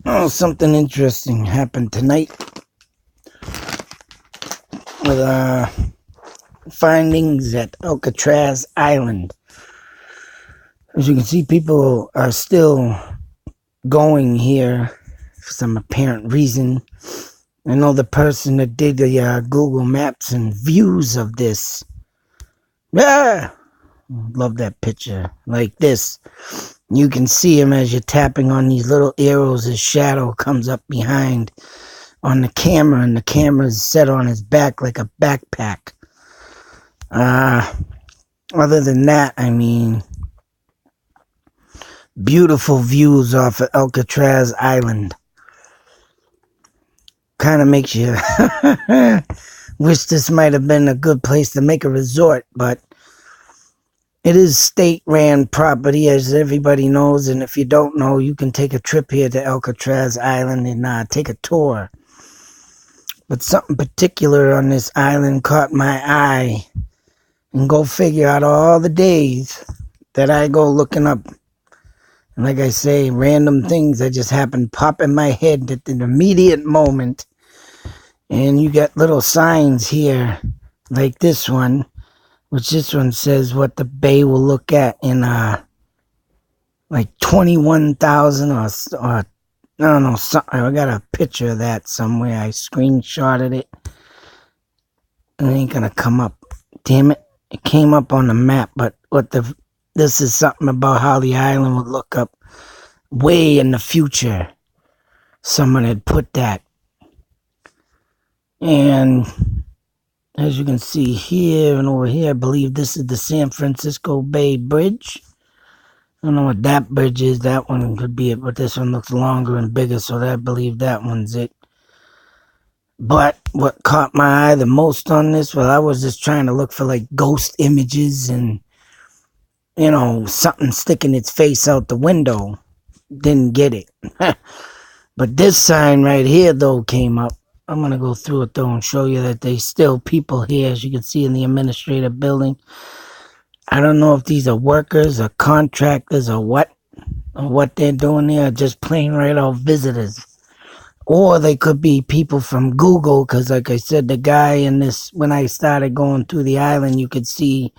Oh, something interesting happened tonight with findings at Alcatrazz Island. As you can see, people are still going here for some apparent reason. I know the person that did the Google Maps and views of this. Ah, love that picture. Like this. You can see him as you're tapping on these little arrows. His shadow comes up behind on the camera, and the camera's set on his back like a backpack. Other than that, I mean, beautiful views off of Alcatrazz Island. Kind of makes you wish this might have been a good place to make a resort, but it is state-ran property, as everybody knows, and if you don't know, you can take a trip here to Alcatrazz Island and take a tour. But something particular on this island caught my eye, and go figure out all the days that I go looking up. And like I say, random things that just happen pop in my head at an immediate moment. And you got little signs here, like this one, which this one says what the bay will look at in like 21,000 or I don't know, something. I got a picture of that somewhere. I screenshotted it. It ain't gonna come up. Damn it. It came up on the map, but this is something about how the island would look up way in the future. Someone had put that. And as you can see here and over here, I believe this is the San Francisco Bay Bridge. I don't know what that bridge is. That one could be it, but this one looks longer and bigger, so I believe that one's it. But what caught my eye the most on this, well, I was just trying to look for like ghost images and, you know, something sticking its face out the window. Didn't get it. But this sign right here, though, came up. I'm going to go through it, though, and show you that there's still people here, as you can see in the administrative building. I don't know if these are workers or contractors or what they're doing there, or just plain right out visitors. Or they could be people from Google, because like I said, the guy in this, when I started going through the island, you could see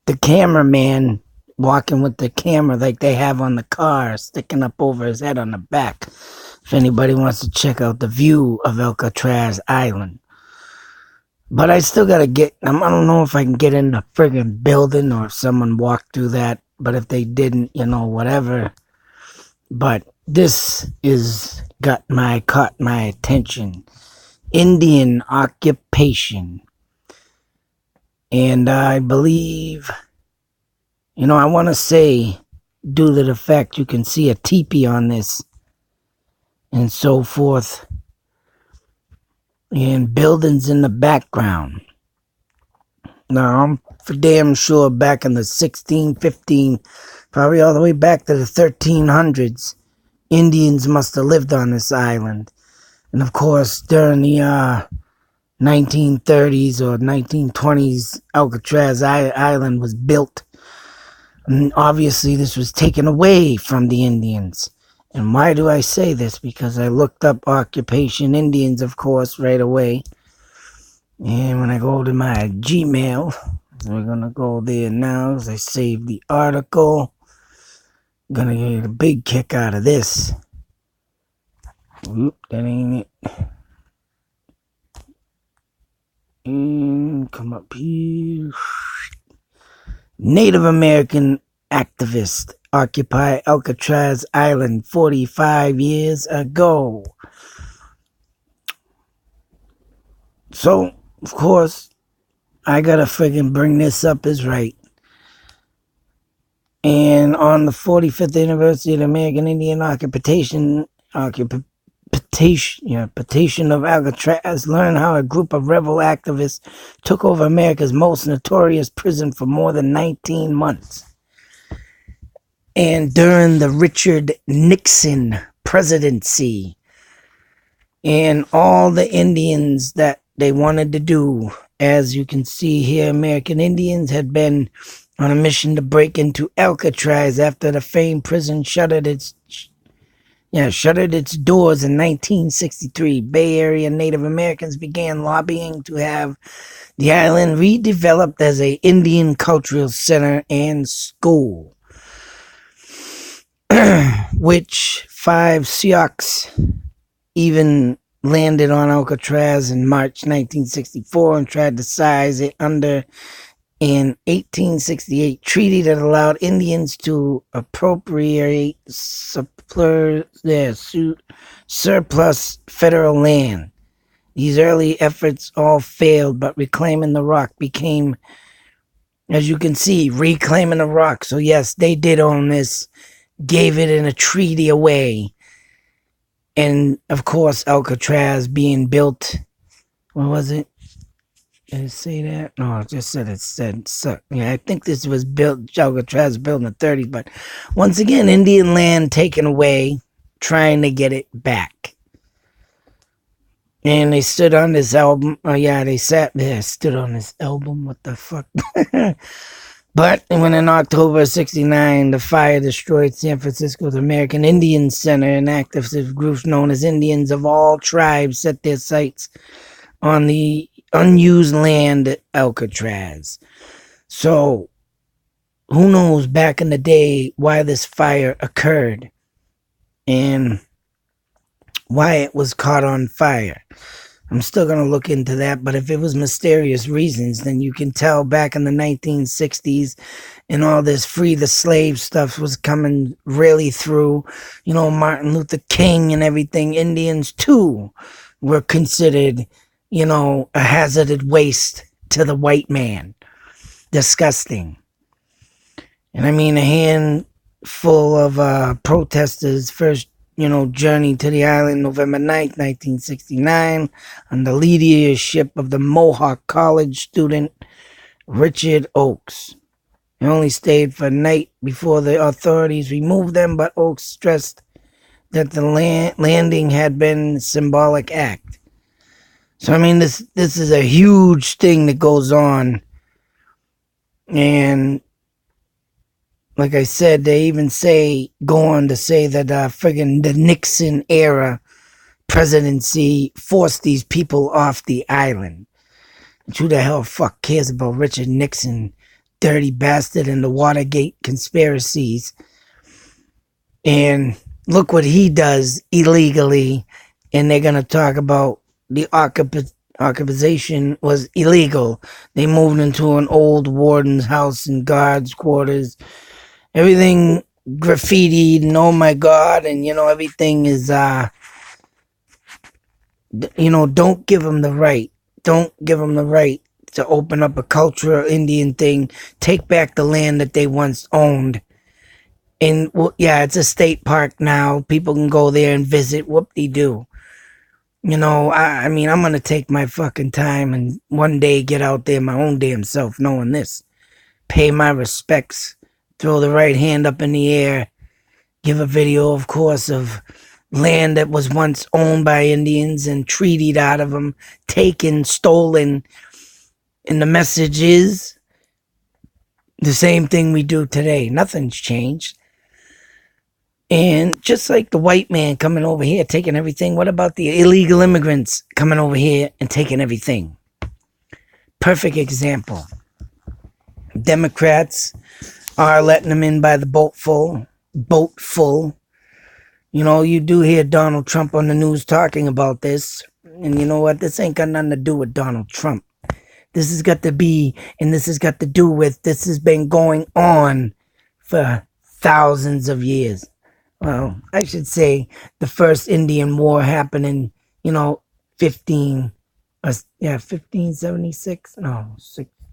the cameraman walking with the camera like they have on the car, sticking up over his head on the back. If anybody wants to check out the view of Alcatrazz Island. But I still got to I don't know if I can get in the friggin' building or if someone walked through that. But if they didn't, you know, whatever. But this caught my attention. Indian occupation. And I believe, you know, I want to say, due to the fact you can see a teepee on this and so forth, and buildings in the background. Now, I'm for damn sure back in the 1615, probably all the way back to the 1300s, Indians must have lived on this island. And of course, during the 1930s or 1920s, Alcatrazz Island was built. And obviously, this was taken away from the Indians. And why do I say this? Because I looked up occupation Indians, of course, right away. And when I go to my Gmail, we're going to go there now as I save the article. I'm going to get a big kick out of this. Oop, that ain't it. And come up here. Native American activist occupy Alcatrazz Island 45 years ago. So, of course, I gotta friggin' bring this up as right. And on the 45th anniversary of the American Indian occupation of Alcatraz, learn how a group of rebel activists took over America's most notorious prison for more than 19 months. And during the Richard Nixon presidency, and all the Indians that they wanted to do, as you can see here, American Indians had been on a mission to break into Alcatraz after the famed prison shuttered its shuttered its doors in 1963. Bay Area Native Americans began lobbying to have the island redeveloped as a Indian cultural center and school, which 5 Sioux even landed on Alcatrazz in March 1964 and tried to size it under an 1868 treaty that allowed Indians to appropriate surplus federal land. These early efforts all failed, but reclaiming the rock became, as you can see, reclaiming the rock. So yes, they did own this, gave it in a treaty away. And of course, Alcatrazz being built, what was it? Did it say that? No, it just said yeah, I think this was built, Alcatrazz built in the 30s, but once again, Indian land taken away, trying to get it back. And they stood on this album. Oh yeah, they sat there, stood on this album. What the fuck? But when in October of 69, the fire destroyed San Francisco's American Indian Center, and activist groups known as Indians of all tribes set their sights on the unused land at Alcatrazz. So, who knows back in the day why this fire occurred and why it was caught on fire. I'm still going to look into that, but if it was mysterious reasons, then you can tell back in the 1960s and all this free the slave stuff was coming really through, Martin Luther King and everything. Indians too were considered, a hazardous waste to the white man. Disgusting. And I mean, a handful of protesters first journey to the island November 9th, 1969, on the leadership of the Mohawk College student Richard Oakes. They only stayed for a night before the authorities removed them, but Oakes stressed that the landing had been a symbolic act. So, I mean, this is a huge thing that goes on. And like I said, they even go on to say that the Nixon era presidency forced these people off the island. And who the hell fuck cares about Richard Nixon, dirty bastard, and the Watergate conspiracies? And look what he does illegally, and they're going to talk about the occupation was illegal. They moved into an old warden's house and guards' quarters. Everything graffitied, and oh my god, and everything is don't give them the right. Don't give them the right to open up a cultural Indian thing, take back the land that they once owned. And it's a state park now. People can go there and visit. Whoop-de-doo. I mean, I'm gonna take my fucking time and one day get out there my own damn self knowing this. Pay my respects. Throw the right hand up in the air. Give a video, of course, of land that was once owned by Indians and treated out of them, taken, stolen. And the message is the same thing we do today. Nothing's changed. And just like the white man coming over here, taking everything, what about the illegal immigrants coming over here and taking everything? Perfect example. Democrats are letting them in by the boat full. You do hear Donald Trump on the news talking about this. And you know what? This ain't got nothing to do with Donald Trump. This has got to do with, this has been going on for thousands of years. Well, I should say the first Indian War happened in, 1576? No,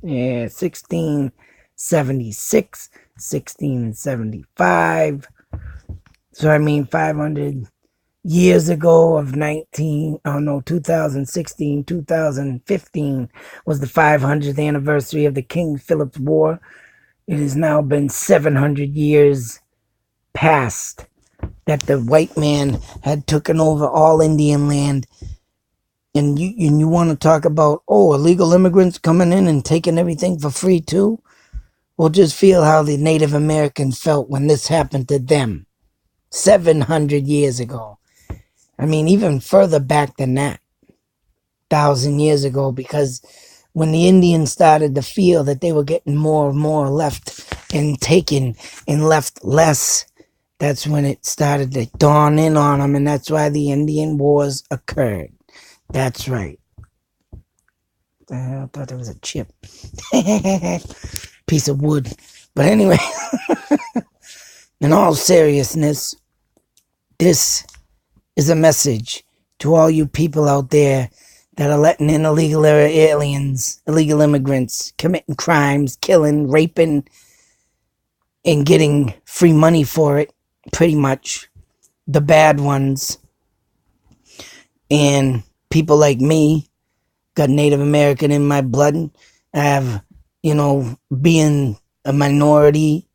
1676, 1675. So, I mean, 500 years ago of 2016, 2015 was the 500th anniversary of the King Philip's War. It has now been 700 years past that the white man had taken over all Indian land. And you want to talk about, illegal immigrants coming in and taking everything for free too? Well, just feel how the Native Americans felt when this happened to them. 700 years ago. I mean, even further back than that, 1,000 years ago, because when the Indians started to feel that they were getting more and more left and taken and left less, that's when it started to dawn in on them, and that's why the Indian Wars occurred. That's right. I thought it was a chip. Piece of wood. But anyway, in all seriousness, this is a message to all you people out there that are letting in illegal aliens, illegal immigrants, committing crimes, killing, raping, and getting free money for it, pretty much. The bad ones. And people like me, got Native American in my blood. I have, being a minority,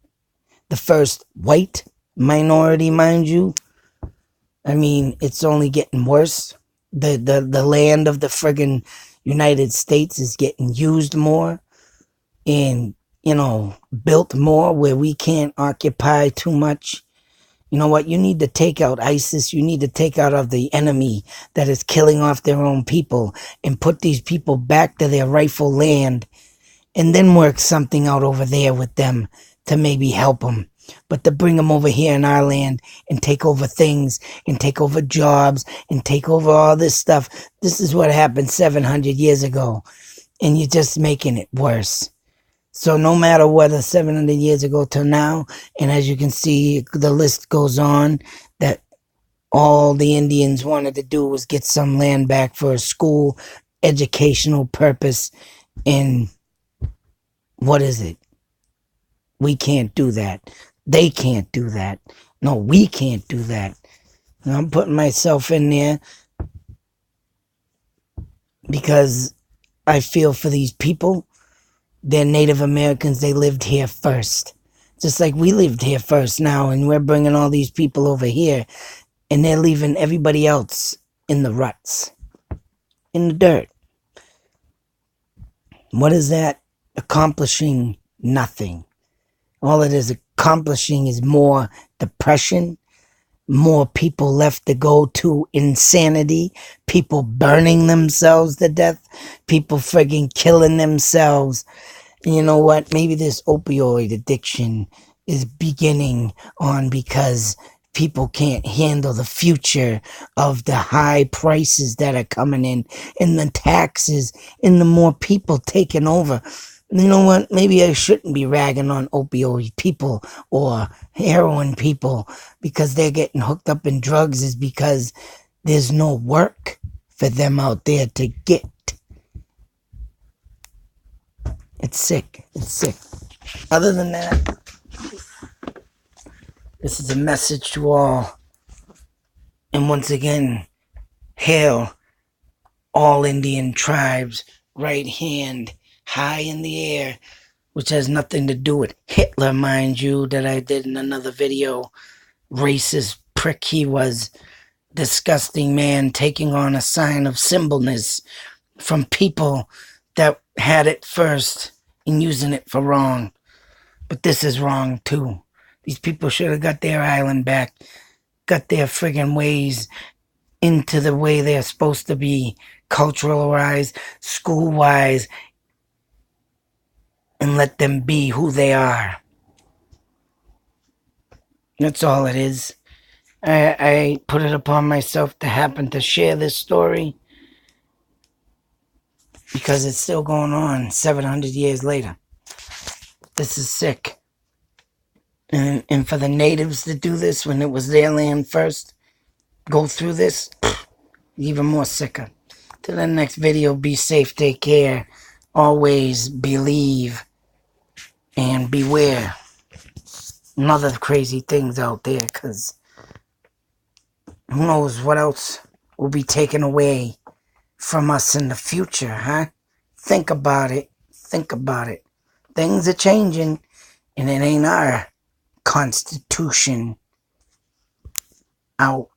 the first white minority, mind you. I mean, it's only getting worse. The land of the friggin' United States is getting used more and, built more where we can't occupy too much. You know what? You need to take out ISIS. You need to take out of the enemy that is killing off their own people and put these people back to their rightful land and then work something out over there with them to maybe help them. But to bring them over here in our land and take over things and take over jobs and take over all this stuff, this is what happened 700 years ago. And you're just making it worse. So no matter whether 700 years ago to now, and as you can see, the list goes on, that all the Indians wanted to do was get some land back for a school, educational purpose, and what is it? We can't do that. They can't do that. No, we can't do that. And I'm putting myself in there because I feel for these people. They're Native Americans. They lived here first. Just like we lived here first now, and we're bringing all these people over here, and they're leaving everybody else in the ruts, in the dirt. What is that accomplishing? Nothing. All it is accomplishing is more depression, more people left to go to insanity, people burning themselves to death, people friggin' killing themselves. And you know what? Maybe this opioid addiction is beginning on because people can't handle the future of the high prices that are coming in and the taxes and the more people taking over. You know what? Maybe I shouldn't be ragging on opioid people or heroin people because they're getting hooked up in drugs, is because there's no work for them out there to get. It's sick. It's sick. Other than that, this is a message to all. And once again, hail all Indian tribes, right hand high in the air, which has nothing to do with Hitler, mind you, that I did in another video. Racist prick he was. Disgusting man taking on a sign of symbolness from people that had it first and using it for wrong. But this is wrong too. These people should have got their island back, got their friggin' ways into the way they're supposed to be, cultural-wise, school-wise, and let them be who they are. That's all it is. I put it upon myself to happen to share this story because it's still going on 700 years later. This is sick. And for the natives to do this when it was their land first, go through this, even more sicker. Till the next video, be safe, take care, always believe, and beware. And other crazy things out there, because who knows what else will be taken away from us in the future, huh? Think about it. Think about it. Things are changing, and it ain't our Constitution. Out.